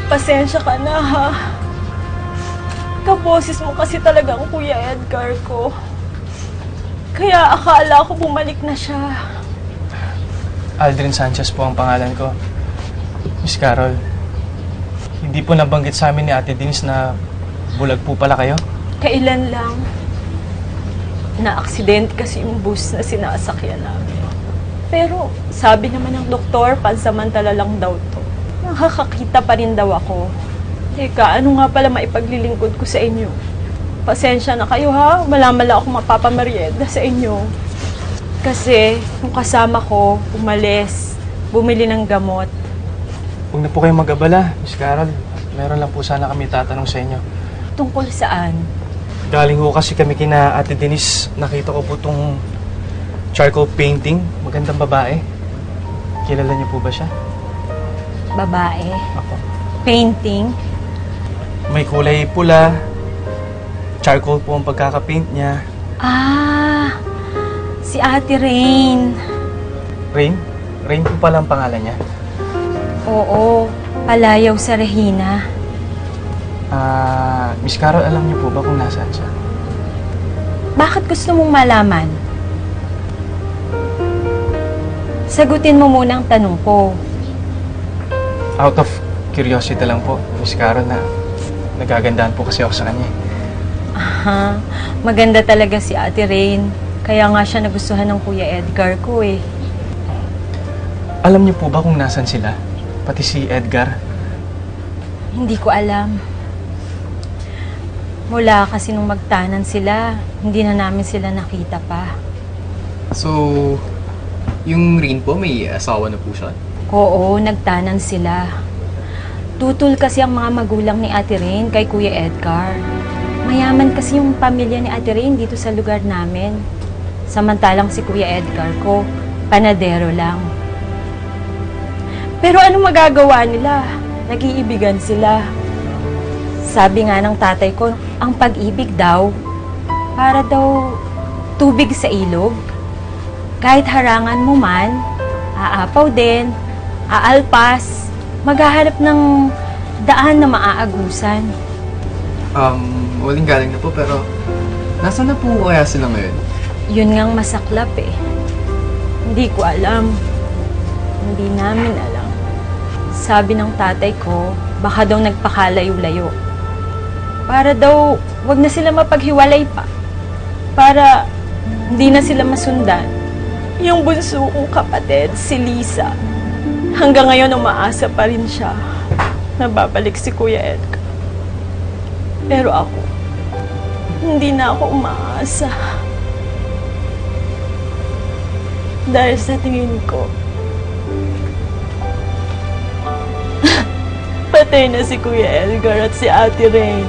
Pasensya ka na, ha? Kaboses mo kasi talaga ang Kuya Edgar ko. Kaya akala ko bumalik na siya. Aldrin Sanchez po ang pangalan ko. Miss Carol, hindi po nabanggit sa amin ni Ate Denise na bulag po pala kayo? Kailan lang. Na-aksidente kasi yung bus na sinasakyan namin. Pero sabi naman ng doktor, pansamantala lang daw to. Nakakakita pa rin daw ako. Teka, ano nga pala maipaglilingkod ko sa inyo? Pasensya na kayo, ha? Wala ako mapapamerienda sa inyo. Kasi yung kasama ko, umalis, bumili ng gamot. Huwag na po kayong mag-abala, Miss Carol. Meron lang po sana kami tatanong sa inyo. Tungkol saan? Galing ho kasi kami kina Ate Denise. Nakita ko po itong charcoal painting. Magandang babae. Kilala niyo po ba siya? Babae? Ako. Painting? May kulay pula. Charcoal po ang pagkakapaint niya. Ah, si Ate Rain. Rain? Rain po pala ang pangalan niya. Oo, palayaw sa Regina. Miss Carol, alam niyo po ba kung nasaan siya? Bakit gusto mong malaman? Sagutin mo muna ang tanong ko. Out of curiosity lang po, Miss Carol, na nagagandahan po kasi ako sa kanya. Aha, maganda talaga si Ate Rain. Kaya nga siya nagustuhan ng Kuya Edgar ko eh. Alam niyo po ba kung nasan sila? Pati si Edgar? Hindi ko alam. Mula kasi nung magtanan sila, hindi na namin sila nakita pa. So, yung Rain po, may asawa na po siya? Oo, nagtanan sila. Tutol kasi ang mga magulang ni Ate Rain kay Kuya Edgar. Mayaman kasi yung pamilya ni Ate Rain dito sa lugar namin. Samantalang si Kuya Edgar ko, panadero lang. Pero ano magagawa nila? Nag-iibigan sila. Sabi nga ng tatay ko, ang pag-ibig daw, para daw tubig sa ilog. Kahit harangan mo man, aapaw din, aalpas, maghahanap ng daan na maaagusan. Waling galing na po, pero nasaan na po kaya sila ngayon? Yun ngang masaklap eh. Hindi ko alam. Hindi namin alam. Sabi ng tatay ko, baka daw nagpakalayo-layo. Para daw, wag na sila mapaghiwalay pa. Para hindi na sila masundan. Yung bunso kong kapatid, si Lisa, hanggang ngayon umaasa pa rin siya na babalik si Kuya Edgar. Pero ako, hindi na ako umaasa. Dahil sa tingin ko, patay na si Kuya Edgar at si Ate Rain.